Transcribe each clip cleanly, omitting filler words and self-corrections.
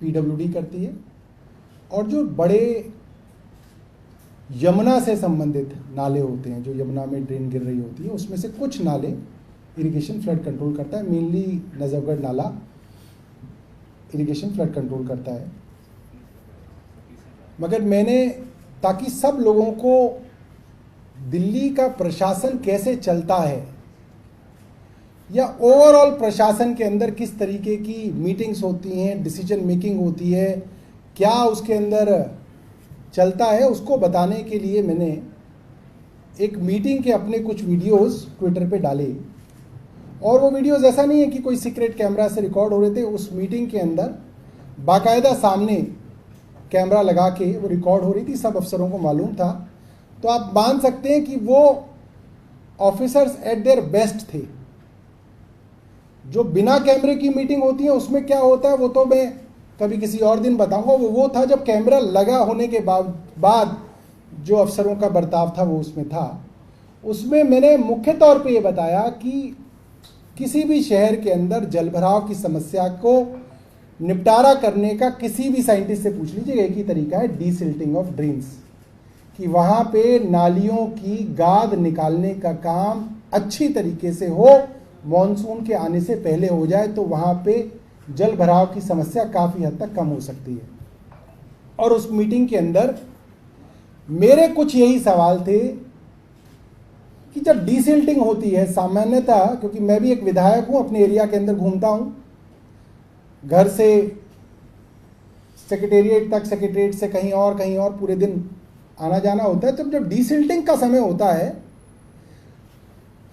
PWD करती है, और जो बड़े यमुना से संबंधित नाले होते हैं, जो यमुना में ड्रेन गिर रही होती है, उसमें से कुछ नाले इरिगेशन फ्लड कंट्रोल करता है। मेनली नजफगढ़ नाला इरिगेशन फ्लड कंट्रोल करता है। मगर मैंने, ताकि सब लोगों को दिल्ली का प्रशासन कैसे चलता है या ओवरऑल प्रशासन के अंदर किस तरीके की मीटिंग्स होती हैं, डिसीजन मेकिंग होती है, क्या उसके अंदर चलता है, उसको बताने के लिए मैंने एक मीटिंग के अपने कुछ वीडियोस ट्विटर पे डाले। और वो वीडियोस ऐसा नहीं है कि कोई सीक्रेट कैमरा से रिकॉर्ड हो रहे थे। उस मीटिंग के अंदर बाकायदा सामने कैमरा लगा के वो रिकॉर्ड हो रही थी, सब अफसरों को मालूम था। तो आप मान सकते हैं कि वो ऑफिसर्स एट देयर बेस्ट थे। जो बिना कैमरे की मीटिंग होती है उसमें क्या होता है वो तो मैं कभी किसी और दिन बताऊंगा। वो था जब कैमरा लगा होने के बाद जो अफसरों का बर्ताव था वो उसमें था। उसमें मैंने मुख्य तौर पे ये बताया कि किसी भी शहर के अंदर जलभराव की समस्या को निपटारा करने का किसी भी साइंटिस्ट से पूछ लीजिए, एक ही तरीका है, डीसिल्टिंग ऑफ ड्रेन्स, कि वहाँ पे नालियों की गाद निकालने का काम अच्छी तरीके से हो, मॉनसून के आने से पहले हो जाए, तो वहाँ पे जल भराव की समस्या काफ़ी हद तक कम हो सकती है। और उस मीटिंग के अंदर मेरे कुछ यही सवाल थे कि जब डीसिल्टिंग होती है सामान्यतः, क्योंकि मैं भी एक विधायक हूँ, अपने एरिया के अंदर घूमता हूँ, घर से सेक्रेटेरिएट तक, सेक्रेटेरिएट से कहीं और पूरे दिन आना जाना होता है। जब डीसिल्टिंग का समय होता है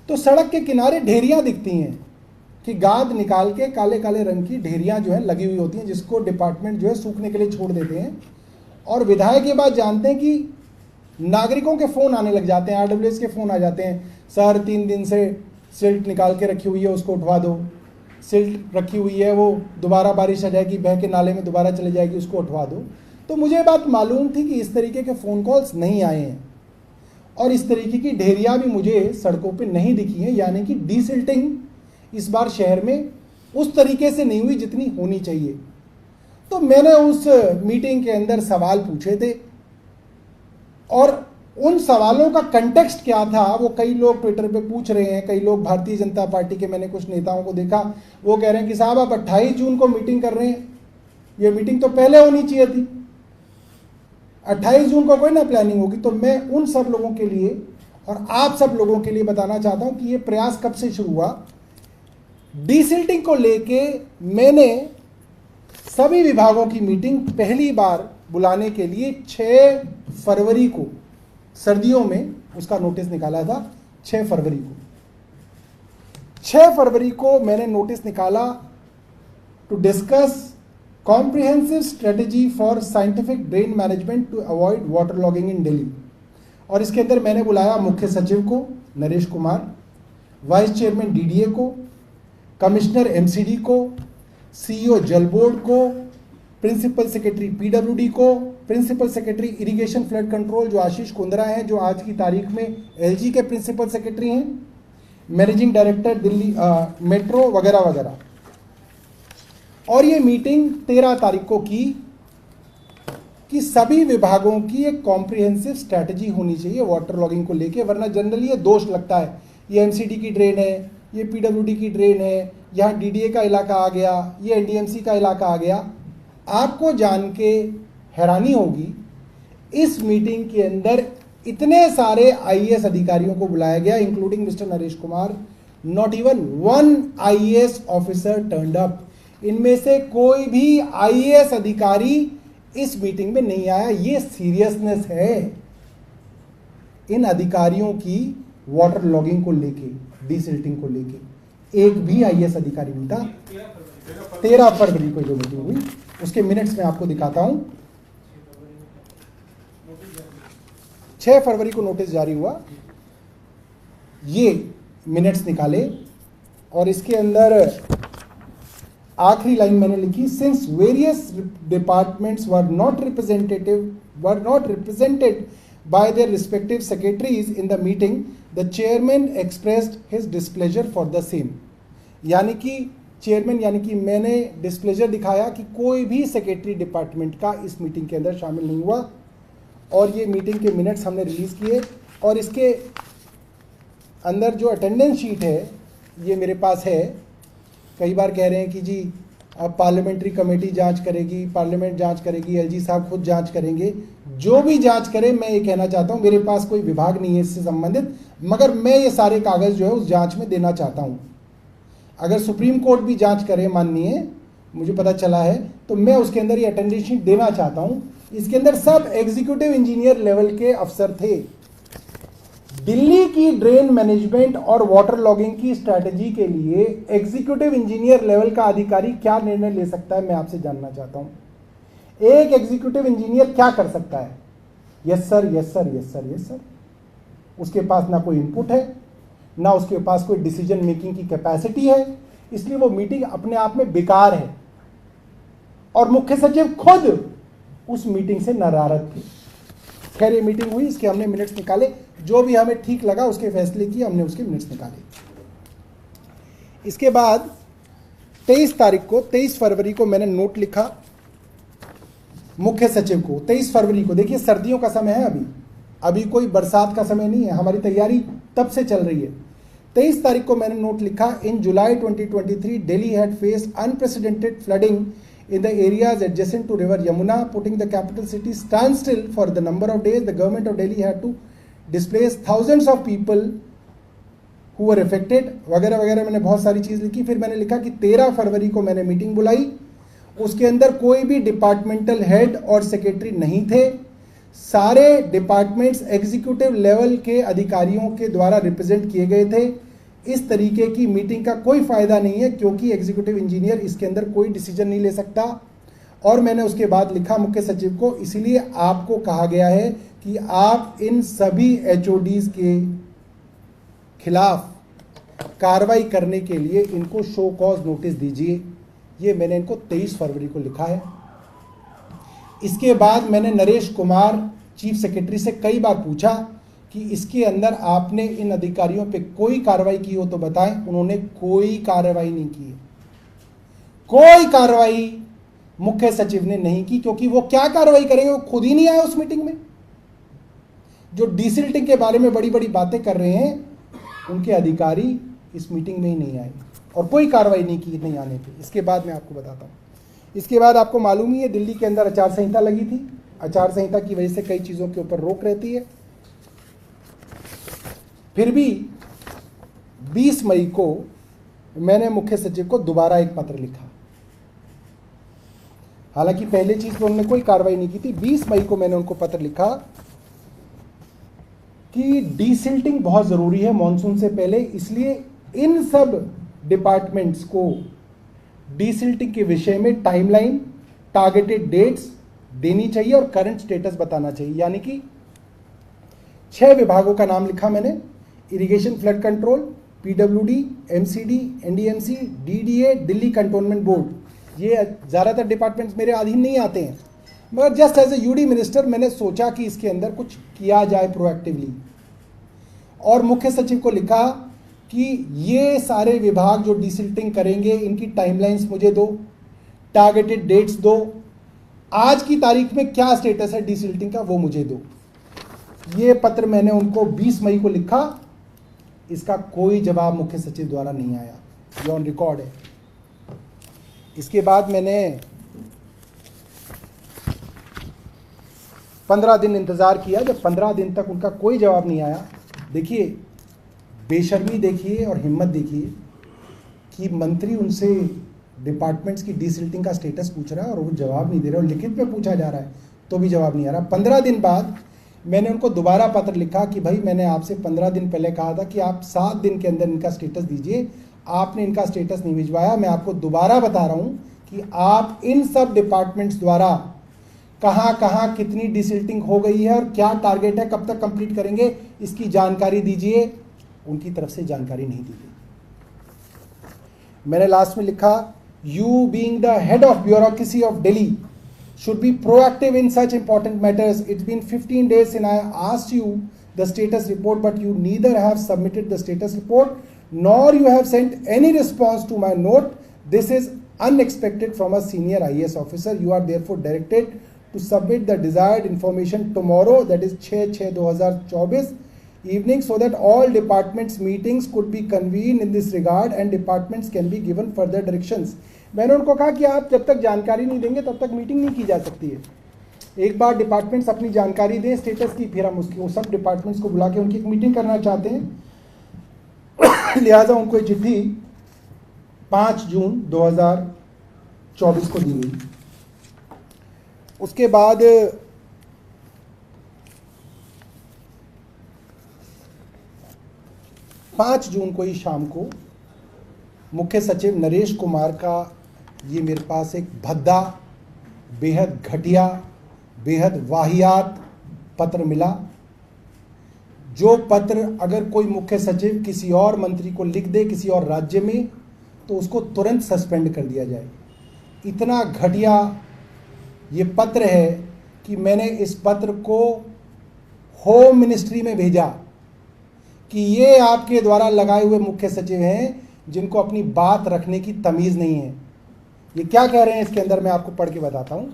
तो सड़क के किनारे ढेरियां दिखती हैं कि गाद निकाल के काले काले रंग की ढेरियां जो है लगी हुई होती हैं, जिसको डिपार्टमेंट जो है सूखने के लिए छोड़ देते हैं। और विधायक ये बात जानते हैं कि नागरिकों के फ़ोन आने लग जाते हैं, आरडब्ल्यूएस के फ़ोन आ जाते हैं, सर 3 दिन से सिल्ट निकाल के रखी हुई है, उसको उठवा दो, सिल्ट रखी हुई है वो दोबारा बारिश आ जाएगी, बह के नाले में दोबारा चले जाएगी, उसको उठवा दो। तो मुझे ये बात मालूम थी कि इस तरीके के फ़ोन कॉल्स नहीं आए हैं और इस तरीके की ढेरियाँ भी मुझे सड़कों पे नहीं दिखी हैं। यानी कि डीसिल्टिंग इस बार शहर में उस तरीके से नहीं हुई जितनी होनी चाहिए। तो मैंने उस मीटिंग के अंदर सवाल पूछे थे और उन सवालों का कंटेक्स्ट क्या था वो कई लोग ट्विटर पे पूछ रहे हैं। कई लोग भारतीय जनता पार्टी के, मैंने कुछ नेताओं को देखा, वो कह रहे हैं कि साहब आप 28 जून को मीटिंग कर रहे हैं, ये मीटिंग तो पहले होनी चाहिए थी, 28 जून को कोई ना प्लानिंग होगी। तो मैं उन सब लोगों के लिए और आप सब लोगों के लिए बताना चाहता हूं कि ये प्रयास कब से शुरू हुआ। डीसिल्टिंग को लेके मैंने सभी विभागों की मीटिंग पहली बार बुलाने के लिए 6 फरवरी को, सर्दियों में उसका नोटिस निकाला था। 6 फरवरी को मैंने नोटिस निकाला to discuss comprehensive strategy for scientific drain management to avoid water logging in Delhi. और इसके अंदर मैंने बुलाया मुख्य सचिव को Naresh Kumar, vice chairman DDA को, कमिश्नर एमसीडी को, सीईओ जल बोर्ड को, प्रिंसिपल सेक्रेटरी पीडब्ल्यूडी को, principal secretary irrigation flood control जो आशीष कुंद्रा हैं, जो आज की तारीख में एलजी के प्रिंसिपल सेक्रेटरी हैं, मैनेजिंग डायरेक्टर दिल्ली मेट्रो वगैरह वगैरह। और ये मीटिंग 13 तारीख को की कि सभी विभागों की एक कॉम्प्रिहेंसिव स्ट्रैटेजी होनी चाहिए वाटर लॉगिंग को लेके, वरना जनरली ये दोष लगता है, ये एमसीडी की ड्रेन है, ये पीडब्ल्यूडी की ड्रेन है, यहाँ डीडीए का इलाका आ गया, ये एनडीएमसी का इलाका आ गया। आपको जान के हैरानी होगी, इस मीटिंग के अंदर इतने सारे आईएएस अधिकारियों को बुलाया गया, including mister Naresh Kumar, not even 1 IAS officer turned up. इनमें से कोई भी आईएएस अधिकारी इस मीटिंग में नहीं आया। ये सीरियसनेस है इन अधिकारियों की वाटर लॉगिंग को लेके, डीसिल्टिंग को लेके। एक भी आईएएस अधिकारी नहीं था। 13 फरवरी को जो मीटिंग हुई उसके मिनट्स में आपको दिखाता हूं। 6 फरवरी को नोटिस जारी हुआ, ये मिनट्स निकाले और इसके अंदर आखिरी लाइन मैंने लिखी, since various departments were not represented by their respective secretaries in the meeting, the chairman expressed his displeasure for the same। यानी कि चेयरमैन यानी कि मैंने डिस्प्लेजर दिखाया कि कोई भी सेक्रेटरी डिपार्टमेंट का इस मीटिंग के अंदर शामिल नहीं हुआ, और ये मीटिंग के मिनट्स हमने रिलीज़ किए, और इसके अंदर जो अटेंडेंस शीट है ये मेरे पास है। कई बार कह रहे हैं कि जी अब पार्लियामेंट्री कमेटी जांच करेगी, पार्लियामेंट जांच करेगी, एलजी साहब खुद जांच करेंगे। जो भी जांच करे, मैं ये कहना चाहता हूँ मेरे पास कोई विभाग नहीं है इससे संबंधित, मगर मैं ये सारे कागज़ जो है उस जांच में देना चाहता हूँ। अगर सुप्रीम कोर्ट भी जांच करे, माननीय मुझे पता चला है, तो मैं उसके अंदर ये अटेंडेंस शीट देना चाहता हूँ। इसके अंदर सब एग्जीक्यूटिव इंजीनियर लेवल के अफसर थे। दिल्ली की ड्रेन मैनेजमेंट और वाटर लॉगिंग की स्ट्रैटेजी के लिए एग्जीक्यूटिव इंजीनियर लेवल का अधिकारी क्या निर्णय ले सकता है, मैं आपसे जानना चाहता हूं। एक एग्जीक्यूटिव इंजीनियर क्या कर सकता है? Yes sir, yes sir, yes sir, yes sir. उसके पास ना कोई इनपुट है, ना उसके पास कोई डिसीजन मेकिंग की कैपेसिटी है, इसलिए वो मीटिंग अपने आप में बेकार है। और मुख्य सचिव खुद उस मीटिंग से नाराज थे। खैर ये मीटिंग हुई, इसके हमने मिनट्स निकाले, जो भी हमें ठीक लगा उसके फैसले किए, हमने उसके मिनट्स निकाले। इसके बाद 23 फरवरी को मैंने नोट लिखा मुख्य सचिव को। 23 फरवरी को, देखिए सर्दियों का समय है, अभी कोई बरसात का समय नहीं है, हमारी तैयारी तब से चल रही है। 23 तारीख को मैंने नोट लिखा, इन जुलाई 2023 Delhi had faced unprecedented flooding in the areas adjacent to river Yamuna, putting the capital city standstill for the number of days. The government of Delhi had to displace thousands of people who were affected, वगैरह वगैरह। मैंने बहुत सारी चीज़ लिखी। फिर मैंने लिखा कि 13 फरवरी को मैंने मीटिंग बुलाई, उसके अंदर कोई भी डिपार्टमेंटल हेड और सेक्रेटरी नहीं थे। सारे डिपार्टमेंट्स एग्जीक्यूटिव लेवल के अधिकारियों के द्वारा रिप्रेजेंट किए गए थे। इस तरीके की मीटिंग का कोई फ़ायदा नहीं है, क्योंकि एग्जीक्यूटिव इंजीनियर इसके अंदर कोई डिसीजन नहीं ले सकता। और मैंने उसके बाद लिखा मुख्य सचिव को, इसलिए आपको कहा गया है कि आप इन सभी एचओडीज के खिलाफ कार्रवाई करने के लिए इनको शो कॉज नोटिस दीजिए। ये मैंने इनको 23 फरवरी को लिखा है। इसके बाद मैंने नरेश कुमार चीफ सेक्रेटरी से कई बार पूछा कि इसके अंदर आपने इन अधिकारियों पे कोई कार्रवाई की हो तो बताएं। उन्होंने कोई कार्रवाई नहीं की, कोई कार्रवाई मुख्य सचिव ने नहीं की, क्योंकि वो क्या कार्रवाई करेंगे, वो खुद ही नहीं आए उस मीटिंग में। जो डीसिल्टिंग के बारे में बड़ी बड़ी बातें कर रहे हैं, उनके अधिकारी इस मीटिंग में ही नहीं आए और कोई कार्रवाई नहीं की नहीं आने पे। इसके बाद मैं आपको बताता हूँ। इसके बाद आपको मालूम ही है, दिल्ली के अंदर आचार संहिता लगी थी। आचार संहिता की वजह से कई चीज़ों के ऊपर रोक रहती है। फिर भी 20 मई को मैंने मुख्य सचिव को दोबारा एक पत्र लिखा। हालांकि पहले चीज पर उन्होंने कोई कार्रवाई नहीं की थी। 20 मई को मैंने उनको पत्र लिखा कि डीसिल्टिंग बहुत जरूरी है मॉनसून से पहले, इसलिए इन सब डिपार्टमेंट्स को डीसिल्टिंग के विषय में टाइमलाइन, टारगेटेड डेट्स देनी चाहिए और करंट स्टेटस बताना चाहिए। यानी कि 6 विभागों का नाम लिखा मैंने, irrigation flood control, PWD, MCD, NDMC, DDA, Delhi cantonment board. ये ज़्यादातर डिपार्टमेंट्स मेरे अधीन नहीं आते हैं, मगर just as a UD minister मैंने सोचा कि इसके अंदर कुछ किया जाए प्रोएक्टिवली। और मुख्य सचिव को लिखा कि ये सारे विभाग जो डीसिल्टिंग करेंगे इनकी टाइमलाइंस मुझे दो, टारगेटेड डेट्स दो, आज की तारीख में क्या स्टेटस है डीसिल्टिंग का वो मुझे दो। ये पत्र मैंने उनको 20 मई को लिखा। इसका कोई जवाब मुख्य सचिव द्वारा नहीं आया, ये ऑन रिकॉर्ड है। इसके बाद मैंने 15 दिन इंतजार किया। जब 15 दिन तक उनका कोई जवाब नहीं आया, देखिए बेशर्मी देखिए और हिम्मत देखिए कि मंत्री उनसे डिपार्टमेंट्स की डीसिल्टिंग का स्टेटस पूछ रहा है और वो जवाब नहीं दे रहे, और लिखित में पूछा जा रहा है तो भी जवाब नहीं आ रहा। 15 दिन बाद मैंने उनको दोबारा पत्र लिखा कि भाई मैंने आपसे 15 दिन पहले कहा था कि आप 7 दिन के अंदर इनका स्टेटस दीजिए, आपने इनका स्टेटस नहीं भिजवाया। मैं आपको दोबारा बता रहा हूँ कि आप इन सब डिपार्टमेंट्स द्वारा कहाँ कहाँ कितनी डिसिल्टिंग हो गई है और क्या टारगेट है, कब तक कंप्लीट करेंगे, इसकी जानकारी दीजिए। उनकी तरफ से जानकारी नहीं दी गई। मैंने लास्ट में लिखा, you being the head of bureaucracy of Delhi should be proactive in such important matters. It's been 15 days since I asked you the status report, but you neither have submitted the status report nor you have sent any response to my note. This is unexpected from a senior IAS officer. You are therefore directed to submit the desired information tomorrow, that is 6/6/2024 evening, so that all departments meetings could be convened in this regard and departments can be given further directions. मैंने उनको कहा कि आप जब तक जानकारी नहीं देंगे तब तक मीटिंग नहीं की जा सकती है। एक बार डिपार्टमेंट्स अपनी जानकारी दें स्टेटस की, फिर हम उसकी सब डिपार्टमेंट्स को बुला के उनकी एक मीटिंग करना चाहते हैं। लिहाजा उनको ये चिट्ठी 5 जून 2024 को दी गई। उसके बाद 5 जून को ही शाम को मुख्य सचिव नरेश कुमार का ये मेरे पास एक भद्दा, बेहद घटिया, बेहद वाहियात पत्र मिला। जो पत्र अगर कोई मुख्य सचिव किसी और मंत्री को लिख दे किसी और राज्य में तो उसको तुरंत सस्पेंड कर दिया जाए। इतना घटिया ये पत्र है कि मैंने इस पत्र को होम मिनिस्ट्री में भेजा कि ये आपके द्वारा लगाए हुए मुख्य सचिव हैं जिनको अपनी बात रखने की तमीज़ नहीं है। ये क्या कह रहे हैं इसके अंदर मैं आपको पढ़ के बताता हूं।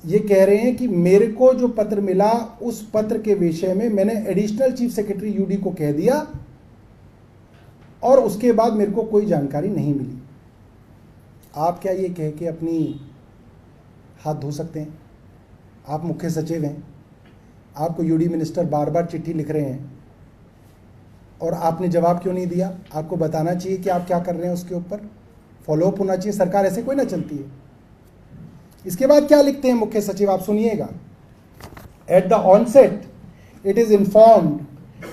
ये कह रहे हैं कि मेरे को जो पत्र मिला उस पत्र के विषय में मैंने एडिशनल चीफ सेक्रेटरी यूडी को कह दिया और उसके बाद मेरे को कोई जानकारी नहीं मिली। आप क्या ये कह के अपनी हाथ धो सकते हैं? आप मुख्य सचिव हैं, आपको यूडी मिनिस्टर बार बार चिट्ठी लिख रहे हैं और आपने जवाब क्यों नहीं दिया? आपको बताना चाहिए कि आप क्या कर रहे हैं, उसके ऊपर फॉलोअप होना चाहिए। सरकार ऐसे कोई ना चलती है। इसके बाद क्या लिखते हैं मुख्य सचिव, आप सुनिएगा। At the onset it is informed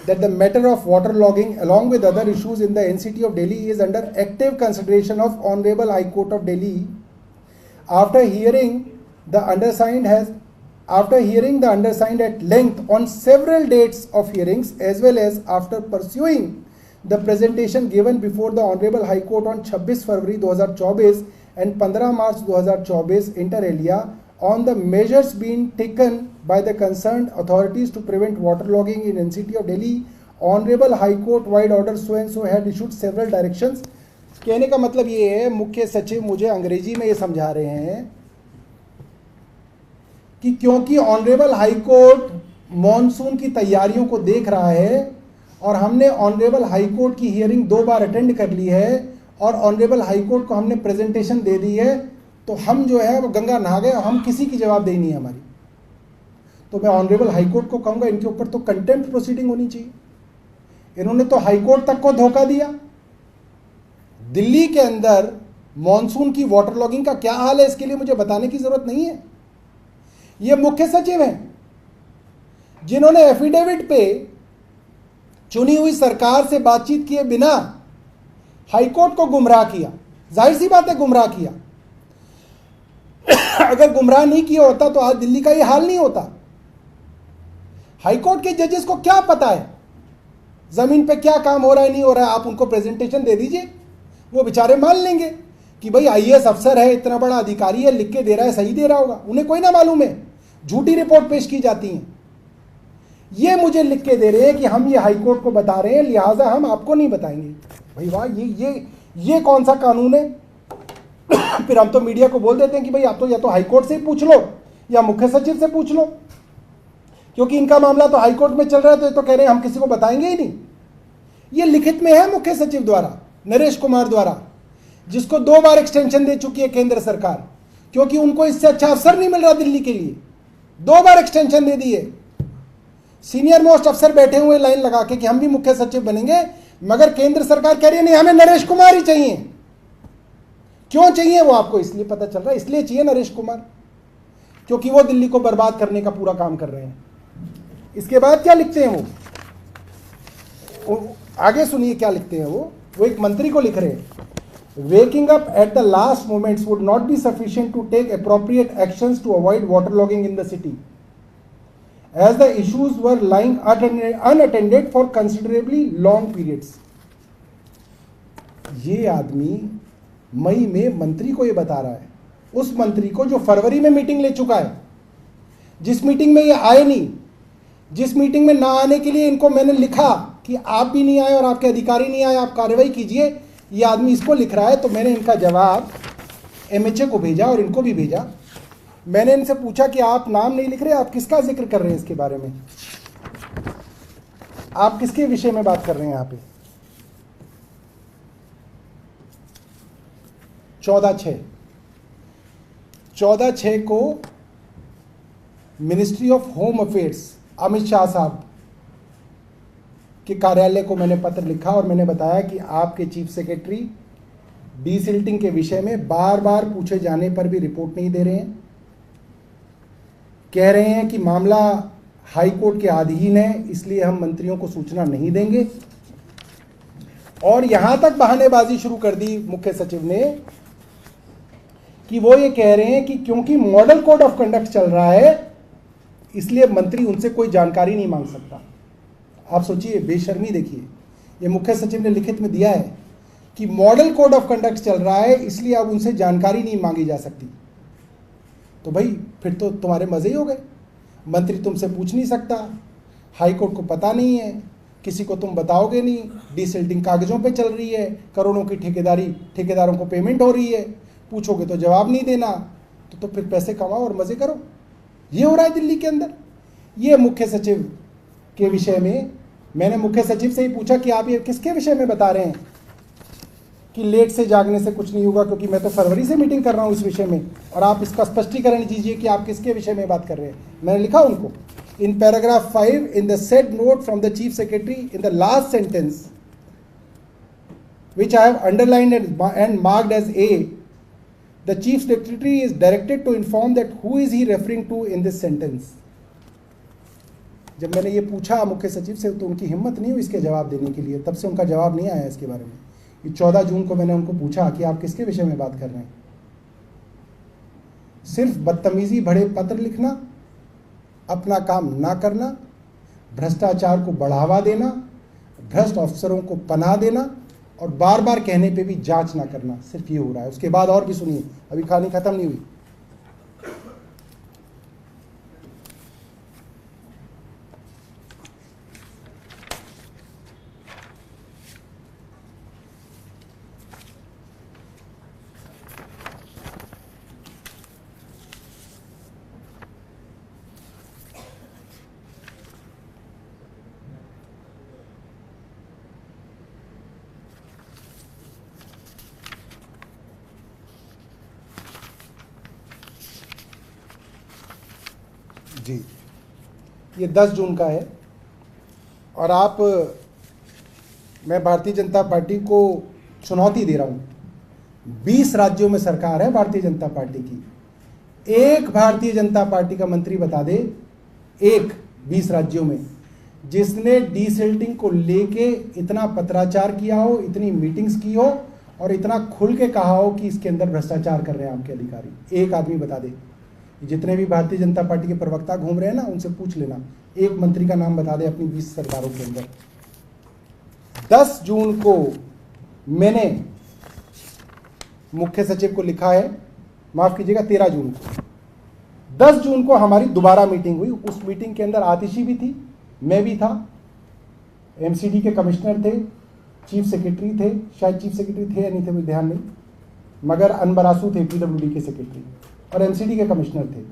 that the matter of water logging along with other issues in the NCT of Delhi is under active consideration of Honorable High Court of Delhi. After hearing the undersigned at length on several dates of hearings as well as after pursuing the presentation given before the Honorable High Court on 26 February 2024 and 15 March 2024 inter alia on the measures being taken by the concerned authorities to prevent waterlogging in NCT of Delhi, Honorable High Court wide order so and so had issued several directions. कहने का मतलब ये है, मुख्य सचिव मुझे अंग्रेजी में ये समझा रहे हैं कि क्योंकि ऑनरेबल हाई कोर्ट मॉनसून की तैयारियों को देख रहा है और हमने ऑनरेबल हाई कोर्ट की हियरिंग 2 बार अटेंड कर ली है और ऑनरेबल हाई कोर्ट को हमने प्रेजेंटेशन दे दी है, तो हम जो है वो गंगा नहा गए, हम किसी की जवाबदेही नहीं है हमारी। तो मैं ऑनरेबल हाई कोर्ट को कहूंगा इनके ऊपर तो कंटेम्प्ट प्रोसीडिंग होनी चाहिए। इन्होंने तो हाई कोर्ट तक को धोखा दिया। दिल्ली के अंदर मॉनसून की वाटर लॉगिंग का क्या हाल है इसके लिए मुझे बताने की जरूरत नहीं है। ये मुख्य सचिव हैं जिन्होंने एफिडेविट पे चुनी हुई सरकार से बातचीत किए बिना हाई कोर्ट को गुमराह किया। जाहिर सी बात है गुमराह किया। अगर गुमराह नहीं किया होता तो आज दिल्ली का ये हाल नहीं होता। हाई कोर्ट के जजेस को क्या पता है जमीन पे क्या काम हो रहा है नहीं हो रहा है? आप उनको प्रेजेंटेशन दे दीजिए, वो बेचारे मान लेंगे कि भाई आईएएस अफसर है, इतना बड़ा अधिकारी है, लिख के दे रहा है, सही दे रहा होगा। उन्हें कोई ना मालूम है, झूठी रिपोर्ट पेश की जाती है। ये मुझे लिख के दे रहे हैं कि हम ये हाई कोर्ट को बता रहे हैं, लिहाजा हम आपको नहीं बताएंगे। भाई वाह, ये कौन सा कानून है? फिर हम तो मीडिया को बोल देते हैं कि भाई आप तो या तो हाई कोर्ट से ही पूछ लो या मुख्य सचिव से पूछ लो, क्योंकि इनका मामला तो हाई कोर्ट में चल रहा है, तो ये तो कह रहे हैं हम किसी को बताएंगे ही नहीं। ये लिखित में है मुख्य सचिव द्वारा, नरेश कुमार द्वारा, जिसको 2 बार एक्सटेंशन दे चुकी है केंद्र सरकार, क्योंकि उनको इससे अच्छा अफसर नहीं मिल रहा दिल्ली के लिए। 2 बार एक्सटेंशन दे दी है। सीनियर मोस्ट अफसर बैठे हुए लाइन लगा के कि हम भी मुख्य सचिव बनेंगे, मगर केंद्र सरकार कह रही है नहीं, हमें नरेश कुमार ही चाहिए। क्यों चाहिए वो आपको इसलिए पता चल रहा है, इसलिए चाहिए नरेश कुमार क्योंकि वो दिल्ली को बर्बाद करने का पूरा काम कर रहे हैं। इसके बाद क्या लिखते हैं वो आगे सुनिए क्या लिखते हैं वो एक मंत्री को लिख रहे हैं, waking up at the last moments would not be sufficient to take appropriate actions to avoid water logging in the city as the issues were lying unattended for considerably long periods. ये आदमी मई में मंत्री को ये बता रहा है, उस मंत्री को जो फरवरी में मीटिंग ले चुका है, जिस मीटिंग में ये आए नहीं, जिस मीटिंग में ना आने के लिए इनको मैंने लिखा कि आप भी नहीं आए और आपके अधिकारी नहीं आए, आप कार्रवाई कीजिए, ये आदमी इसको लिख रहा है। तो मैंने इनका जवाब MHA को भेजा और इनको भी भेजा। मैंने इनसे पूछा कि आप नाम नहीं लिख रहे, आप किसका जिक्र कर रहे हैं इसके बारे में, आप किसके विषय में बात कर रहे हैं यहाँ पे। 14/6 को ministry of home affairs Amit Shah साहब के कार्यालय को मैंने पत्र लिखा और मैंने बताया कि आपके चीफ सेक्रेटरी डीसिल्टिंग के विषय में बार बार पूछे जाने पर भी रिपोर्ट नहीं दे रहे हैं, कह रहे हैं कि मामला हाई कोर्ट के अधीन है, इसलिए हम मंत्रियों को सूचना नहीं देंगे। और यहां तक बहानेबाजी शुरू कर दी मुख्य सचिव ने कि वो ये कह रहे हैं कि क्योंकि मॉडल कोड ऑफ कंडक्ट चल रहा है इसलिए मंत्री उनसे कोई जानकारी नहीं मांग सकता। आप सोचिए, बेशर्मी देखिए, ये मुख्य सचिव ने लिखित में दिया है कि मॉडल कोड ऑफ कंडक्ट चल रहा है इसलिए अब उनसे जानकारी नहीं मांगी जा सकती। तो भाई फिर तो तुम्हारे मजे ही हो गए, मंत्री तुमसे पूछ नहीं सकता, हाई कोर्ट को पता नहीं है, किसी को तुम बताओगे नहीं, डीसिल्टिंग कागजों पे चल रही है, करोड़ों की ठेकेदारों को पेमेंट हो रही है, पूछोगे तो जवाब नहीं देना, तो फिर पैसे कमाओ और मजे करो। ये हो रहा है दिल्ली के अंदर। ये मुख्य सचिव के विषय में मैंने मुख्य सचिव से ही पूछा कि आप ये किसके विषय में बता रहे हैं कि लेट से जागने से कुछ नहीं होगा, क्योंकि मैं तो फरवरी से मीटिंग कर रहा हूं इस विषय में, और आप इसका स्पष्टीकरण दीजिए कि आप किसके विषय में बात कर रहे हैं। मैंने लिखा उनको in paragraph 5 in the said note from the chief secretary in the last sentence which I have underlined and marked as A, the chief secretary is directed to inform that who is he referring to in this sentence. जब मैंने ये पूछा मुख्य सचिव से तो उनकी हिम्मत नहीं हुई इसके जवाब देने के लिए, तब से उनका जवाब नहीं आया इसके बारे में। ये 14 जून को मैंने उनको पूछा कि आप किसके विषय में बात कर रहे हैं। सिर्फ बदतमीजी भरे पत्र लिखना, अपना काम ना करना, भ्रष्टाचार को बढ़ावा देना, भ्रष्ट अफसरों को पनाह देना और बार बार कहने पे भी जांच ना करना, सिर्फ ये हो रहा है। उसके बाद और भी सुनिए, अभी कहानी खत्म नहीं हुई। जी, ये 10 जून का है और मैं भारतीय जनता पार्टी को चुनौती दे रहा हूँ। 20 राज्यों में सरकार है भारतीय जनता पार्टी की, एक भारतीय जनता पार्टी का मंत्री बता दे, एक 20 राज्यों में जिसने डीसिल्टिंग को लेके इतना पत्राचार किया हो, इतनी मीटिंग्स की हो और इतना खुल के कहा हो कि इसके अंदर भ्रष्टाचार कर रहे हैं आपके अधिकारी। एक आदमी बता दे। जितने भी भारतीय जनता पार्टी के प्रवक्ता घूम रहे हैं ना, उनसे पूछ लेना, एक मंत्री का नाम बता दे अपनी 20 सरकारों के अंदर। 10 जून को मैंने मुख्य सचिव को लिखा है, माफ कीजिएगा 13 जून को। 10 जून को हमारी दोबारा मीटिंग हुई। उस मीटिंग के अंदर आतिशी भी थी, मैं भी था, MCD के कमिश्नर थे, चीफ सेक्रेटरी थे, शायद चीफ सेक्रेटरी थे या नहीं थे मुझे ध्यान नहीं, मगर अनबरासू थे PWD के सेक्रेटरी और MCD के कमिश्नर थे।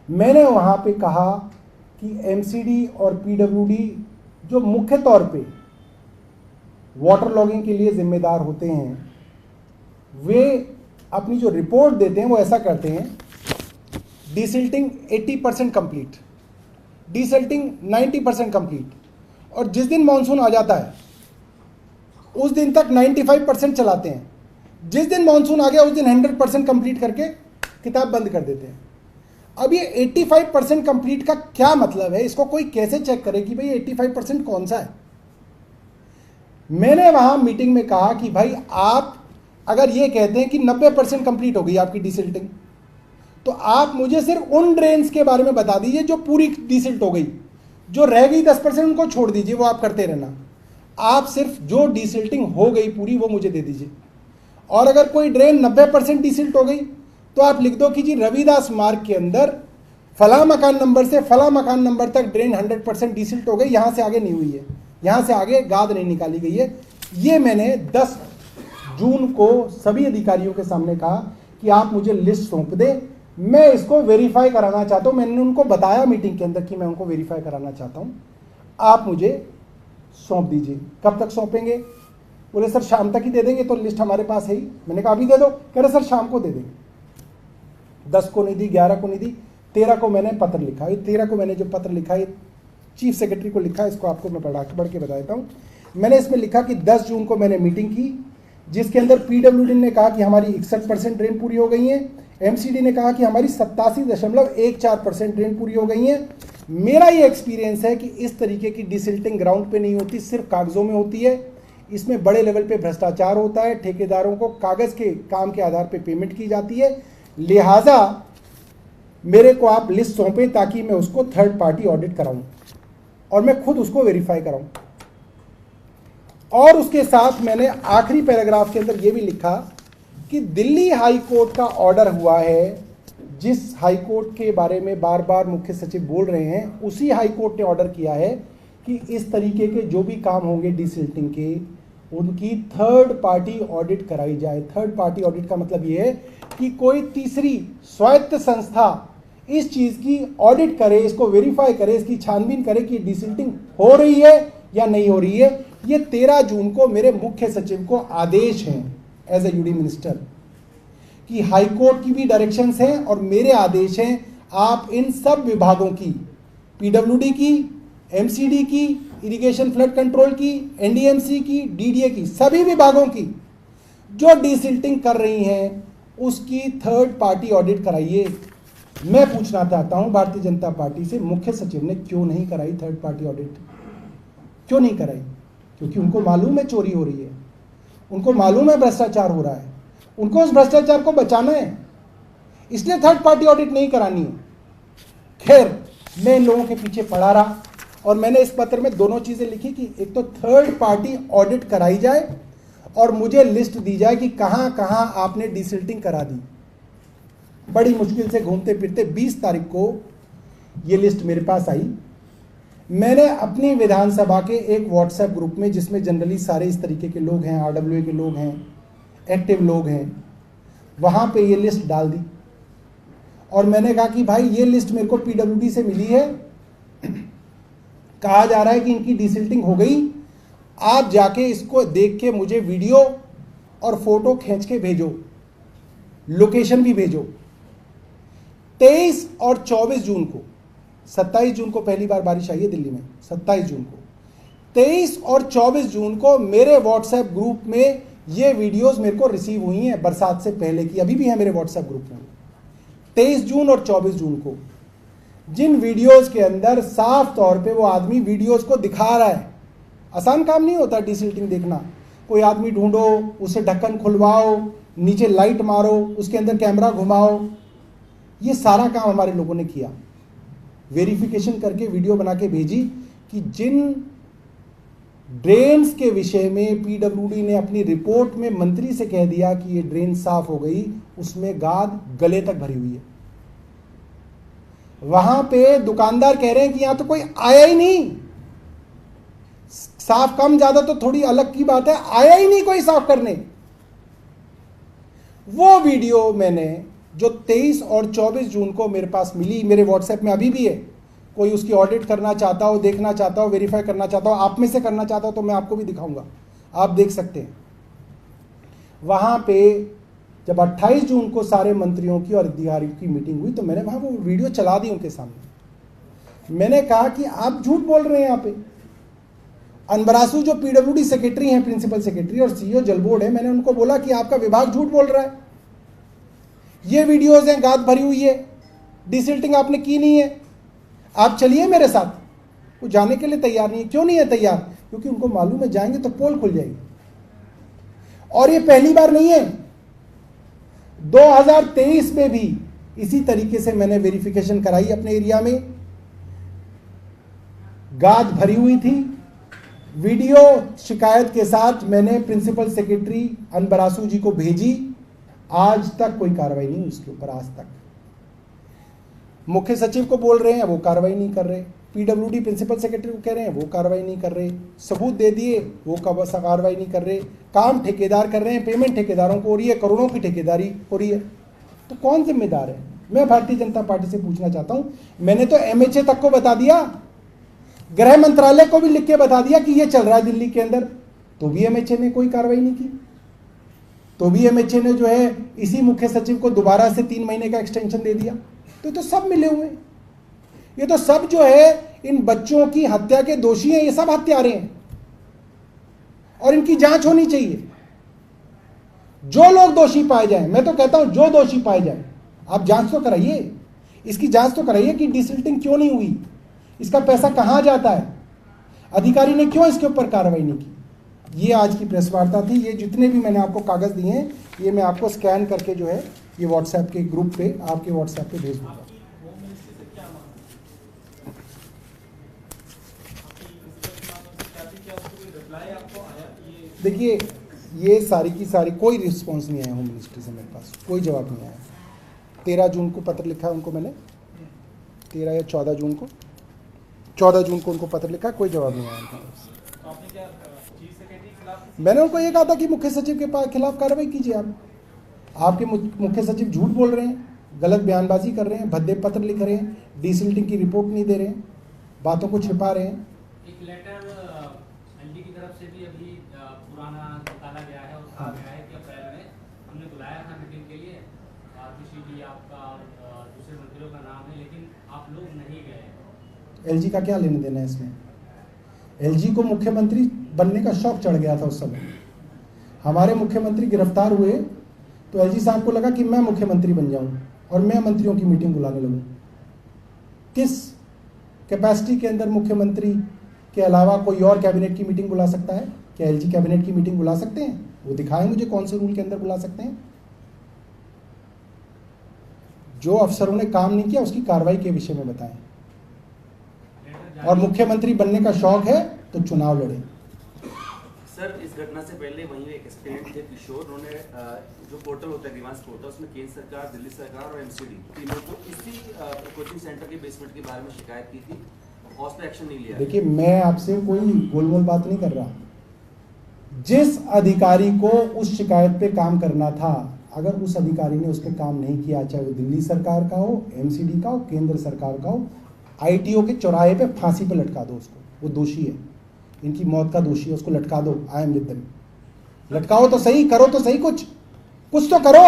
मैंने वहां पे कहा कि MCD और PWD जो मुख्य तौर पे वाटर लॉगिंग के लिए जिम्मेदार होते हैं, वे अपनी जो रिपोर्ट देते हैं वो ऐसा करते हैं, डीसिल्टिंग 80% कंप्लीट, डीसिल्टिंग 90% कंप्लीट, और जिस दिन मानसून आ जाता है उस दिन तक 95% चलाते हैं। जिस दिन मानसून आ गया उस दिन 100% कंप्लीट करके किताब बंद कर देते हैं। अब ये 85% कंप्लीट का क्या मतलब है, इसको कोई कैसे चेक करे कि भाई 85% कौन सा है। मैंने वहां मीटिंग में कहा कि भाई आप अगर ये कहते हैं कि 90% कंप्लीट हो गई आपकी डीसिल्टिंग, तो आप मुझे सिर्फ उन ड्रेन्स के बारे में बता दीजिए जो पूरी डीसिल्ट हो गई, जो रह गई 10% उनको छोड़ दीजिए, वो आप करते रहना। आप सिर्फ जो डीसिल्टिंग हो गई पूरी वो मुझे दे दीजिए। और अगर कोई ड्रेन 90% डीसिल्ट हो गई तो आप लिख दो कि जी रविदास मार्ग के अंदर फला मकान नंबर से फला मकान नंबर तक ड्रेन 100% डिसिल्ट हो गई, यहां से आगे नहीं हुई है, यहां से आगे गाद नहीं निकाली गई है। ये मैंने 10 जून को सभी अधिकारियों के सामने कहा कि आप मुझे लिस्ट सौंप दें, मैं इसको वेरीफाई कराना चाहता हूं। मैंने उनको बताया मीटिंग के अंदर कि मैं उनको वेरीफाई कराना चाहता हूं, आप मुझे सौंप दीजिए। कब तक सौंपेंगे? बोले सर शाम तक ही दे देंगे, तो लिस्ट हमारे पास है ही। मैंने कहा अभी दे दो। कह रहे सर शाम को दे देंगे। 10 को नहीं दी, 11 को नहीं दी, 13 को मैंने पत्र लिखा। 13 को मैंने जो पत्र लिखा है चीफ सेक्रेटरी को लिखा, इसको आपको मैं पढ़ के बता देता हूँ। मैंने इसमें लिखा कि 10 जून को मैंने मीटिंग की, जिसके अंदर पीडब्ल्यूडी ने कहा कि हमारी 61% ड्रेन पूरी हो गई है, एमसीडी ने कहा कि हमारी 87.14% ड्रेन पूरी हो गई है। मेरा ये एक्सपीरियंस है कि इस तरीके की डिसिल्टिंग ग्राउंड पे नहीं होती, सिर्फ कागजों में होती है। इसमें बड़े लेवल पे भ्रष्टाचार होता है, ठेकेदारों को कागज के काम के आधार पे पेमेंट की जाती है। लिहाजा मेरे को आप लिस्ट सौंपें ताकि मैं उसको थर्ड पार्टी ऑडिट कराऊं और मैं खुद उसको वेरीफाई कराऊं। और उसके साथ मैंने आखिरी पैराग्राफ के अंदर यह भी लिखा कि दिल्ली हाई कोर्ट का ऑर्डर हुआ है, जिस हाई कोर्ट के बारे में बार बार मुख्य सचिव बोल रहे हैं, उसी हाई कोर्ट ने ऑर्डर किया है कि इस तरीके के जो भी काम होंगे डिसिल्टिंग के, उनकी थर्ड पार्टी ऑडिट कराई जाए। थर्ड पार्टी ऑडिट का मतलब यह है कि कोई तीसरी स्वायत्त संस्था इस चीज की ऑडिट करे, इसको वेरीफाई करे, इसकी छानबीन करे कि डिसिल्टिंग हो रही है या नहीं हो रही है। ये 13 जून को मेरे मुख्य सचिव को आदेश हैं एज ए यूडी मिनिस्टर कि हाई कोर्ट की भी डायरेक्शंस हैं और मेरे आदेश हैं, आप इन सब विभागों की, पीडब्ल्यूडी की, एमसीडी की, इरिगेशन फ्लड कंट्रोल की, एनडीएमसी की, डीडीए की, सभी विभागों की जो डिसिल्टिंग कर रही हैं उसकी थर्ड पार्टी ऑडिट कराइए। मैं पूछना चाहता हूं भारतीय जनता पार्टी से, मुख्य सचिव ने क्यों नहीं कराई थर्ड पार्टी ऑडिट? क्यों नहीं कराई? क्योंकि उनको मालूम है चोरी हो रही है, उनको मालूम है भ्रष्टाचार हो रहा है, उनको उस भ्रष्टाचार को बचाना है, इसलिए थर्ड पार्टी ऑडिट नहीं करानी है। खैर, मैं इन लोगों के पीछे पड़ा रहा और मैंने इस पत्र में दोनों चीजें लिखी कि एक तो थर्ड पार्टी ऑडिट कराई जाए और मुझे लिस्ट दी जाए कि कहां कहां आपने डिसिल्टिंग करा दी। बड़ी मुश्किल से घूमते फिरते 20 तारीख को ये लिस्ट मेरे पास आई। मैंने अपनी विधानसभा के एक व्हाट्सएप ग्रुप में, जिसमें जनरली सारे इस तरीके के लोग हैं, आरडब्ल्यूए के लोग हैं, एक्टिव लोग हैं, वहां पे ये लिस्ट डाल दी और मैंने कहा कि भाई ये लिस्ट मेरे को पीडब्ल्यूडी से मिली है, कहा जा रहा है कि इनकी डिसिल्टिंग हो गई, आप जाके इसको देख के मुझे वीडियो और फोटो खींच के भेजो, लोकेशन भी भेजो। 23 और 24 जून को, 27 जून को पहली बार बारिश आई है दिल्ली में, 27 जून को, 23 और 24 जून को मेरे व्हाट्सएप ग्रुप में ये वीडियोस मेरे को रिसीव हुई हैं, बरसात से पहले की, अभी भी है मेरे व्हाट्सएप ग्रुप में। 23 जून और 24 जून को, जिन वीडियोस के अंदर साफ तौर पे वो आदमी वीडियोस को दिखा रहा है। आसान काम नहीं होता डिसिल्टिंग देखना, कोई आदमी ढूंढो, उसे ढक्कन खुलवाओ, नीचे लाइट मारो, उसके अंदर कैमरा घुमाओ, ये सारा काम हमारे लोगों ने किया। वेरिफिकेशन करके वीडियो बना के भेजी कि जिन ड्रेन्स के विषय में पीडब्ल्यूडी ने अपनी रिपोर्ट में मंत्री से कह दिया कि ये ड्रेन साफ हो गई, उसमें गाद गले तक भरी हुई है। वहां पे दुकानदार कह रहे हैं कि यहां तो कोई आया ही नहीं, साफ कम ज्यादा तो थोड़ी अलग की बात है, आया ही नहीं कोई साफ करने। वो वीडियो मैंने जो 23 और 24 जून को मेरे पास मिली, मेरे व्हाट्सएप में अभी भी है, कोई उसकी ऑडिट करना चाहता हो, देखना चाहता हो, वेरीफाई करना चाहता हो, आप में से करना चाहता हो तो मैं आपको भी दिखाऊंगा, आप देख सकते हैं। वहां पे जब 28 जून को सारे मंत्रियों की और अधिकारियों की मीटिंग हुई तो मैंने वहां वो वीडियो चला दी उनके सामने। मैंने कहा कि आप झूठ बोल रहे हैं। यहाँ पे अनबरासू जो पीडब्ल्यूडी सेक्रेटरी हैं, प्रिंसिपल सेक्रेटरी और सीईओ जल बोर्ड है, मैंने उनको बोला कि आपका विभाग झूठ बोल रहा है, ये वीडियोज हैं, गाद भरी हुई है, डिसिल्टिंग आपने की नहीं है, आप चलिए मेरे साथ। वो जाने के लिए तैयार नहीं है। क्यों नहीं है तैयार? क्योंकि उनको मालूम है जाएंगे तो पोल खुल जाएगी। और ये पहली बार नहीं है, 2023 में भी इसी तरीके से मैंने वेरिफिकेशन कराई अपने एरिया में, गाद भरी हुई थी। वीडियो शिकायत के साथ मैंने प्रिंसिपल सेक्रेटरी अनबरासू जी को भेजी, आज तक कोई कार्रवाई नहीं उसके ऊपर, आज तक। मुख्य सचिव को बोल रहे हैं वो कार्रवाई नहीं कर रहे, पीडब्ल्यूडी प्रिंसिपल सेक्रेटरी को कह रहे हैं वो कार्रवाई नहीं कर रहे, सबूत दे दिए वो कार्रवाई नहीं कर रहे, काम ठेकेदार कर रहे हैं, पेमेंट ठेकेदारों को हो रही है, करोड़ों की ठेकेदारी हो रही है। तो कौन जिम्मेदार है? मैं भारतीय जनता पार्टी से पूछना चाहता हूं, मैंने तो एमएचए तक को बता दिया, गृह मंत्रालय को भी लिख के बता दिया कि ये चल रहा है दिल्ली के अंदर, तो भी एमएचए ने कोई कार्रवाई नहीं की। तो भी एमएचए ने जो है इसी मुख्य सचिव को दोबारा से 3 महीने का एक्सटेंशन दे दिया। तो सब मिले हुए हैं, ये तो सब जो है इन बच्चों की हत्या के दोषी हैं, ये सब हत्यारे हैं और इनकी जांच होनी चाहिए। जो लोग दोषी पाए जाएं, मैं तो कहता हूं जो दोषी पाए जाएं, आप जांच तो कराइए, इसकी जांच तो कराइए कि डिसिल्टिंग क्यों नहीं हुई, इसका पैसा कहां जाता है, अधिकारी ने क्यों इसके ऊपर कार्रवाई नहीं की। ये आज की प्रेस वार्ता थी। ये जितने भी मैंने आपको कागज दिए हैं ये मैं आपको स्कैन करके जो है ये व्हाट्सएप के ग्रुप पे, आपके व्हाट्सएप पे भेज दूंगा। देखिए ये सारी की सारी कोई रिस्पॉन्स नहीं आया होम मिनिस्ट्री से, मेरे पास कोई जवाब नहीं आया। 13 जून को पत्र लिखा है उनको मैंने, 13 या 14 जून को, 14 जून को उनको पत्र लिखा, कोई जवाब नहीं आया उनकी तरफ से। मैंने उनको ये कहा था कि मुख्य सचिव के खिलाफ कार्रवाई कीजिए। आपके मुख्य सचिव झूठ बोल रहे हैं, गलत बयानबाजी कर रहे हैं, भद्दे पत्र लिख रहे हैं, डिसिल्टिंग की रिपोर्ट नहीं दे रहे हैं, बातों को छिपा रहे हैं। एक लेटर एलजी की तरफ से भी अभी पुराना निकाला गया है और कहा गया है कि अप्रैल में हमने बुलाया था मीटिंग के लिए, आरपीसीडी आपका और दूसरे मंत्रियों का नाम है, लेकिन आप लोग नहीं गए। एलजी का क्या लेने देना है इसमें? एलजी को मुख्यमंत्री बनने का शौक चढ़ गया था उस समय। हमारे मुख्यमंत्री गिरफ्तार हुए तो एलजी साहब को लगा कि मैं मुख्यमंत्री बन जाऊं और मैं मंत्रियों की मीटिंग बुलाने लगूं। किस कैपेसिटी के अंदर मुख्यमंत्री के अलावा कोई और कैबिनेट की मीटिंग बुला सकता है? क्या एलजी कैबिनेट की मीटिंग बुला सकते हैं? वो दिखाएं मुझे कौन से रूल के अंदर बुला सकते हैं। जो अफसरों ने काम नहीं किया उसकी कार्रवाई के विषय में बताएं। और मुख्यमंत्री बनने का शौक है तो चुनाव लड़े। सर इस घटना से पहले वहीं एक एस्पिरेंट थे किशोर, उन्होंने जो पोर्टल होता है ग्रीवांस पोर्टल, उसमें केंद्र सरकार, दिल्ली सरकार और एमसीडी तीनों को इसी कोचिंग सेंटर के बेसमेंट के बारे में शिकायत की थी और उस पर एक्शन नहीं लिया। देखिए मैं आपसे कोई गोलमोल बात नहीं कर रहा। जिस अधिकारी को उस शिकायत पे काम करना था, अगर उस अधिकारी ने उस पर काम नहीं किया, चाहे वो दिल्ली सरकार का हो, एमसीडी का हो, केंद्र सरकार का हो, आईटीओ के चौराहे पे फांसी पे लटका दो उसको, वो दोषी है, इनकी मौत का दोषी है, उसको लटका दो। I am with them. लटकाओ तो सही, करो तो सही, कुछ तो करो।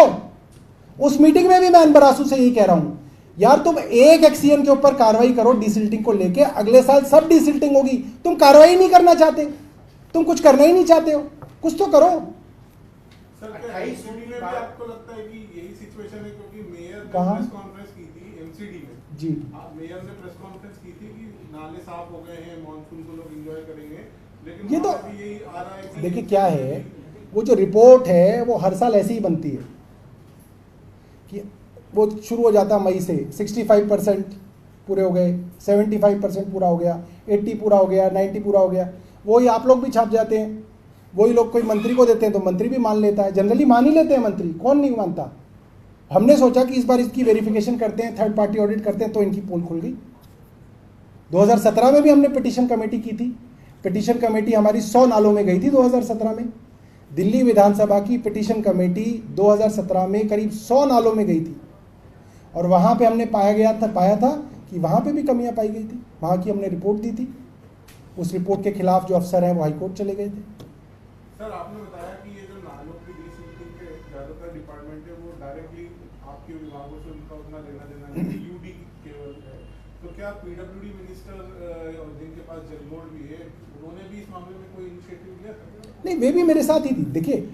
उस मीटिंग में भी मैं अनबरासू से यही कह रहा हूं, यार तुम एक एक्सीएन के ऊपर कार्रवाई करो डिसिल्टिंग को लेके, अगले साल सब डिसिल्टिंग होगी। तुम कार्रवाई नहीं करना चाहते, तुम कुछ करना ही नहीं चाहते हो, कुछ तो करो। सर आपको लगता है कि यही सिचुएशन है? क्योंकि मेयर ने कहाँ? प्रेस कॉन्फ्रेंस की थी एमसीडी में जी, मेयर ने प्रेस कॉन्फ्रेंस की थी कि नाले साफ हो गए हैं, मॉनसून को लोग एंजॉय करेंगे, लेकिन ये तो यही आ रहा है कि देखिए क्या है, वो जो रिपोर्ट है वो हर साल ऐसे ही बनती है कि वो शुरू हो जाता मई से, 65% पूरे हो गए, 75% पूरा हो गया, 80 पूरा हो गया, 90 पूरा हो गया। वही आप लोग भी छाप जाते हैं, वही लोग कोई मंत्री को देते हैं तो मंत्री भी मान लेता है, जनरली मान ही लेते हैं मंत्री, कौन नहीं मानता। हमने सोचा कि इस बार इसकी वेरिफिकेशन करते हैं, थर्ड पार्टी ऑडिट करते हैं, तो इनकी पोल खुल गई। 2017 में भी हमने पिटीशन कमेटी की थी, पिटीशन कमेटी हमारी 100 नालों में गई थी 2017 में। दिल्ली विधानसभा की पिटीशन कमेटी 2017 में करीब 100 नालों में गई थी और वहां पे हमने पाया था कि वहां पे भी कमियां पाई गई थी। वहां की हमने रिपोर्ट दी थी, उस रिपोर्ट के खिलाफ जो अफसर हैं वो हाईकोर्ट चले गए थे। सर आपने बताया कि ये जो नालों की डिसिल्टिंग के ज्यादातर डिपार्टमेंट है वो डायरेक्टली आपके विभागों से उनका उतना लेना देना नहीं, यूडी केवल है। तो क्या पीडब्ल्यूडी मिनिस्टर जिनके पास जल बोर्ड भी है, उन्होंने भी इस मामले में कोई इनिशिएटिव लिया था? नहीं, वे भी मेरे साथ ही थी। देखिए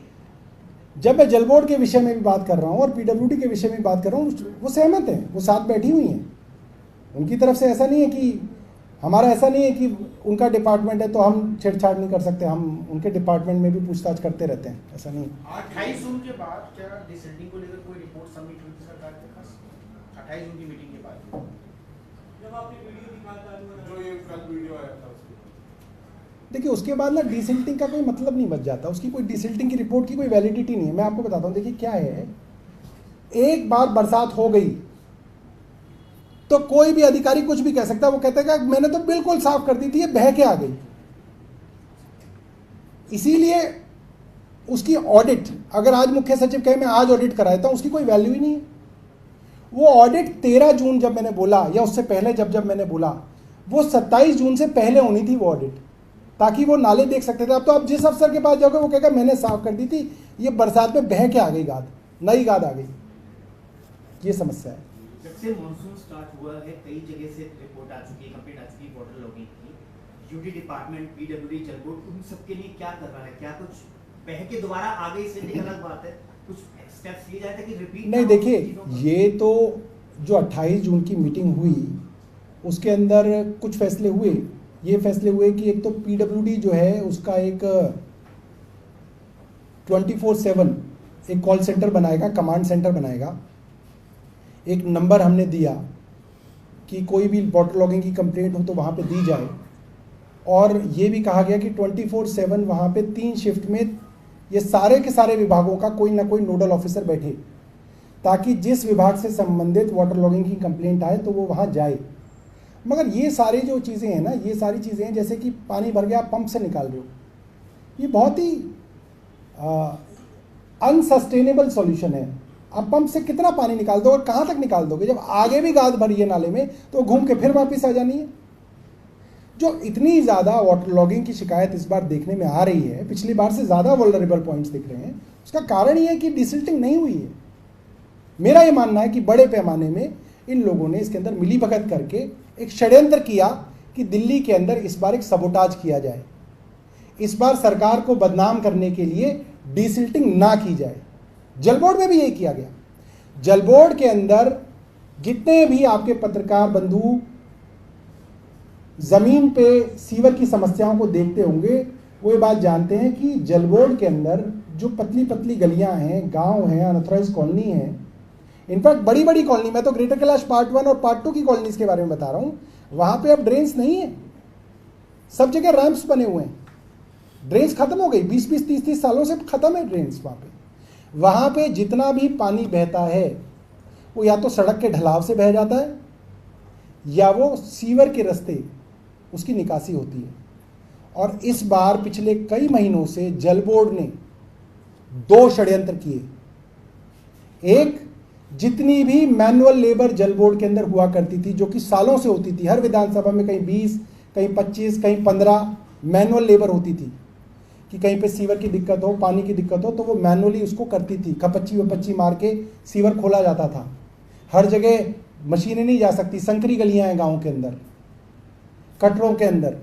जब मैं जल बोर्ड के विषय में भी बात कर रहा हूँ और पीडब्ल्यूडी के विषय में भी बात कर रहा हूँ, वो सहमत हैं, वो साथ बैठी हुई हैं। उनकी तरफ से ऐसा नहीं है कि हमारा ऐसा नहीं है कि उनका डिपार्टमेंट है तो हम छेड़छाड़ नहीं कर सकते, हम उनके डिपार्टमेंट में भी पूछताछ करते रहते हैं, ऐसा नहीं। 28 जून के बाद क्या डिसिल्टिंग को लेकर कोई रिपोर्ट सबमिट हुई थी सरकार के पास? 28 जून की मीटिंग के बाद जब आपने वीडियो दिखाया था, जो ये कल वीडियो आया था उसके, देखिए उसके बाद ना डिसिल्टिंग का कोई मतलब नहीं बच जाता, उसकी कोई डिसिल्टिंग की रिपोर्ट की कोई वैलिडिटी नहीं है। मैं आपको बताता हूँ, देखिए क्या है, एक बार बरसात हो गई तो कोई भी अधिकारी कुछ भी कह सकता है। वो कहता है कि मैंने तो बिल्कुल साफ कर दी थी, ये बह के आ गई। इसीलिए उसकी ऑडिट, अगर आज मुख्य सचिव कहे मैं आज ऑडिट कराता हूं, उसकी कोई वैल्यू ही नहीं है। वो ऑडिट 13 जून जब मैंने बोला, या उससे पहले जब मैंने बोला, वो 27 जून से पहले होनी थी वो ऑडिट, ताकि वो नाले देख सकते थे। अब तो आप जिस अफसर के पास जाओगे वो कहेगा मैंने साफ कर दी थी, ये बरसात में बह के आ गई गाद, नई गाद आ गई। ये समस्या है। जब से मॉनसून स्टार्ट हुआ है कई जगह से रिपोर्ट आ चुकी है, कंप्लेंट आ चुकी है वाटर लॉगिंग की। यूटी डिपार्टमेंट, पीडब्ल्यूडी, जल बोर्ड उन सबके लिए क्या कर रहा है? क्या कुछ बह के दोबारा आ गई से एक अलग बात है, कुछ स्टेप्स लिए जाए ताकि रिपीट नहीं, देखिए, ये तो जो 28 जून की मीटिंग हुई उसके अंदर कुछ फैसले हुए। ये फैसले हुए कि एक तो पीडब्ल्यूडी जो है उसका एक 24/7 एक कॉल सेंटर बनाएगा, कमांड सेंटर बनाएगा। एक नंबर हमने दिया कि कोई भी वाटर लॉगिंग की कंप्लेंट हो तो वहाँ पे दी जाए। और ये भी कहा गया कि 24/7 वहाँ पे 3 शिफ्ट में ये सारे के सारे विभागों का कोई ना कोई नोडल ऑफिसर बैठे, ताकि जिस विभाग से संबंधित वाटर लॉगिंग की कंप्लेंट आए तो वो वहाँ जाए। मगर ये सारी जो चीज़ें हैं ना, ये सारी चीज़ें हैं जैसे कि पानी भर गया, आप पंप से निकाल रहे हो, ये बहुत ही अनसस्टेनेबल सॉल्यूशन है। आप पंप से कितना पानी निकाल दो और कहाँ तक निकाल दोगे? जब आगे भी गाद भरी है नाले में तो घूम के फिर वापस आ जानी है। जो इतनी ज़्यादा वाटर लॉगिंग की शिकायत इस बार देखने में आ रही है, पिछली बार से ज़्यादा वल्नरेबल पॉइंट्स दिख रहे हैं, उसका कारण ये है कि डिसिल्टिंग नहीं हुई है। मेरा ये मानना है कि बड़े पैमाने में इन लोगों ने इसके अंदर मिलीभगत करके एक षड्यंत्र किया कि दिल्ली के अंदर इस बार एक सबोटाज किया जाए, इस बार सरकार को बदनाम करने के लिए डिसिल्टिंग ना की जाए। जल बोर्ड में भी यही किया गया। जल बोर्ड के अंदर जितने भी आपके पत्रकार बंधु जमीन पे सीवर की समस्याओं को देखते होंगे, वो ये बात जानते हैं कि जल बोर्ड के अंदर जो पतली पतली गलियां हैं, गांव हैं, अनऑथराइज कॉलोनी है, इनफैक्ट बड़ी बड़ी कॉलोनी, मैं तो ग्रेटर कैलाश पार्ट 1 और पार्ट 2 की कॉलोनीज के बारे में बता रहा हूं, वहां पे अब ड्रेन्स नहीं है, सब जगह रैंप्स बने हुए हैं। ड्रेन्स खत्म हो गई, 20-20, 30-30 सालों से खत्म है ड्रेन्स। वहां पे जितना भी पानी बहता है वो या तो सड़क के ढलाव से बह जाता है या वो सीवर के रास्ते उसकी निकासी होती है। और इस बार पिछले कई महीनों से जल बोर्ड ने 2 षड्यंत्र किए। एक, जितनी भी मैनुअल लेबर जल बोर्ड के अंदर हुआ करती थी, जो कि सालों से होती थी, हर विधानसभा में कहीं 20, कहीं 25, कहीं 15 मैनुअल लेबर होती थी कि कहीं पे सीवर की दिक्कत हो, पानी की दिक्कत हो तो वो मैनुअली उसको करती थी। खपच्ची वपच्ची मार के सीवर खोला जाता था। हर जगह मशीनें नहीं जा सकती, संकरी गलियां हैं गाँव के अंदर, कटरों के अंदर,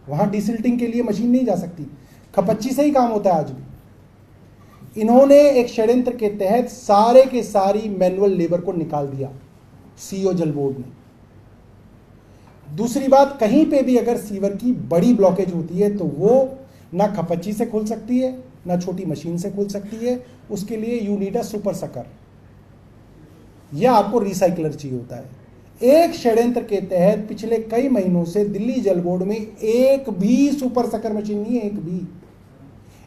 वहाँ डिसिल्टिंग के लिए मशीन नहीं जा सकती, खपच्ची से ही काम होता है आज भी। इन्होंने एक षड्यंत्र के तहत सारे के सारी मैनुअल लेबर को निकाल दिया सीओ जल बोर्ड ने। दूसरी बात, कहीं पे भी अगर सीवर की बड़ी ब्लॉकेज होती है तो वो ना खपच्ची से खुल सकती है ना छोटी मशीन से खुल सकती है, उसके लिए you need a super sucker, या आपको रिसाइकलर चाहिए होता है। एक षड्यंत्र के तहत पिछले कई महीनों से दिल्ली जल बोर्ड में एक भी सुपर सकर मशीन नहीं है,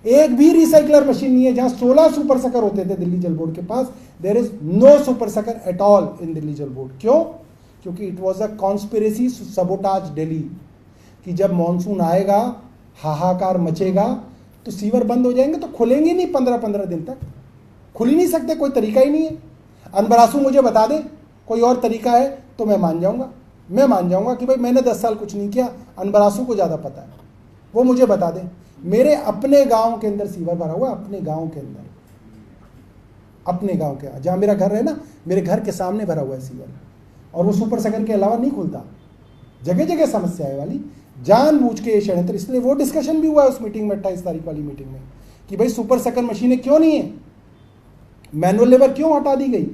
एक भी रिसाइकलर मशीन नहीं है। जहां 16 सुपर सकर होते थे दिल्ली जल बोर्ड के पास, there is no super sucker at all in Delhi Jal board. क्यों? क्योंकि it was a conspiracy sabotage Delhi, कि जब मॉनसून आएगा, हाहाकार मचेगा तो सीवर बंद हो जाएंगे, तो खुलेंगे नहीं 15-15 दिन तक, खुल ही नहीं सकते, कोई तरीका ही नहीं है। अनबरासू मुझे बता दे कोई और तरीका है तो मैं मान जाऊंगा कि भाई मैंने 10 साल कुछ नहीं किया, अनबरासू को ज़्यादा पता है, वो मुझे बता दे। मेरे अपने गांव के अंदर सीवर भरा हुआ, अपने गांव के अंदर, अपने गांव के जहाँ मेरा घर है ना, मेरे घर के सामने भरा हुआ है सीवर, और वो सुपर सकर के अलावा नहीं खुलता। जगह जगह समस्या है वाली, जानबूझ के षड्यंत्र। इसलिए वो डिस्कशन भी हुआ है उस मीटिंग में, 28 तारीख वाली मीटिंग में, कि भाई सुपर सकर मशीनें क्यों नहीं है, मैनुअल लेबर क्यों हटा दी गई।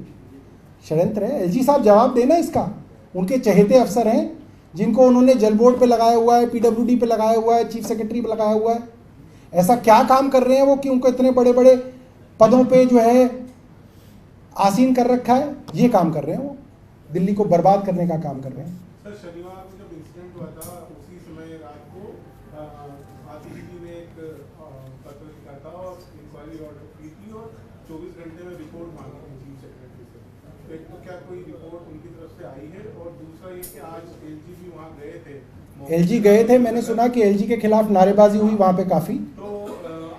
षड्यंत्र है। एलजी साहब जवाब देना इसका। उनके चहेते अफसर हैं जिनको उन्होंने जल बोर्ड पे लगाया हुआ है, पीडब्ल्यूडी पे लगाया हुआ है, चीफ सेक्रेटरी पे लगाया हुआ है। ऐसा क्या काम कर रहे हैं वो कि उनको इतने बड़े बड़े पदों पे जो है आसीन कर रखा है? ये काम कर रहे हैं वो, दिल्ली को बर्बाद करने का काम कर रहे हैं। सर, शनिवार को जब इंसिडेंट हुआ था उसी समय रात को आरसीबी ने एक पत्र लिखा था और इंक्वायरी ऑर्डर की थी, और 24 घंटे में रिपोर्ट मांगी थी चीफ सेक्रेटरी से, तो एक तो क्या कोई रिपोर्ट उनकी तरफ से आई है, और दूसरा ये कि आज एलजी भी वहाँ गए थे। एलजी गए थे, मैंने सुना कि एलजी के खिलाफ नारेबाजी हुई वहाँ पे काफ़ी। तो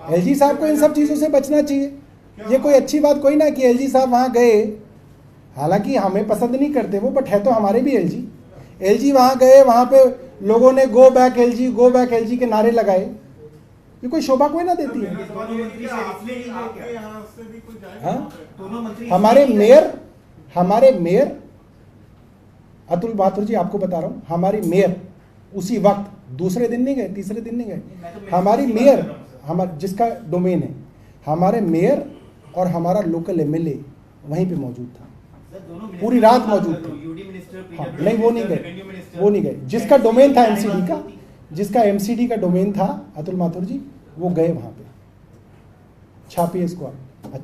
एलजी साहब को इन सब चीज़ों से बचना चाहिए। ये कोई अच्छी बात कोई ना कि एलजी साहब वहाँ गए, हालांकि हमें पसंद नहीं करते वो, बट है तो हमारे भी एलजी। एलजी वहाँ गए, वहाँ पे लोगों ने गो बैक एलजी के नारे लगाए। ये कोई शोभा कोई ना देती है। दोनों मंत्री से आपके यहाँ से भी कोई जाएगा हाँ? वहाँ पे? दोनों मंत्री हमारे मेयर अतुल माथुर जी, आपको बता रहा हूँ, हमारी मेयर उसी वक्त, दूसरे दिन नहीं गए, तीसरे दिन नहीं गए, हमारी मेयर, हमारे जिसका डोमेन है, हमारे मेयर और हमारा लोकल एमएलए वहीं पे मौजूद था, पूरी रात मौजूद थे। हाँ, नहीं वो नहीं गए, जिसका डोमेन था एमसीडी का, जिसका एमसीडी का डोमेन था अतुल माथुर जी, वो गए वहाँ पे, छापिए स्क्वाड।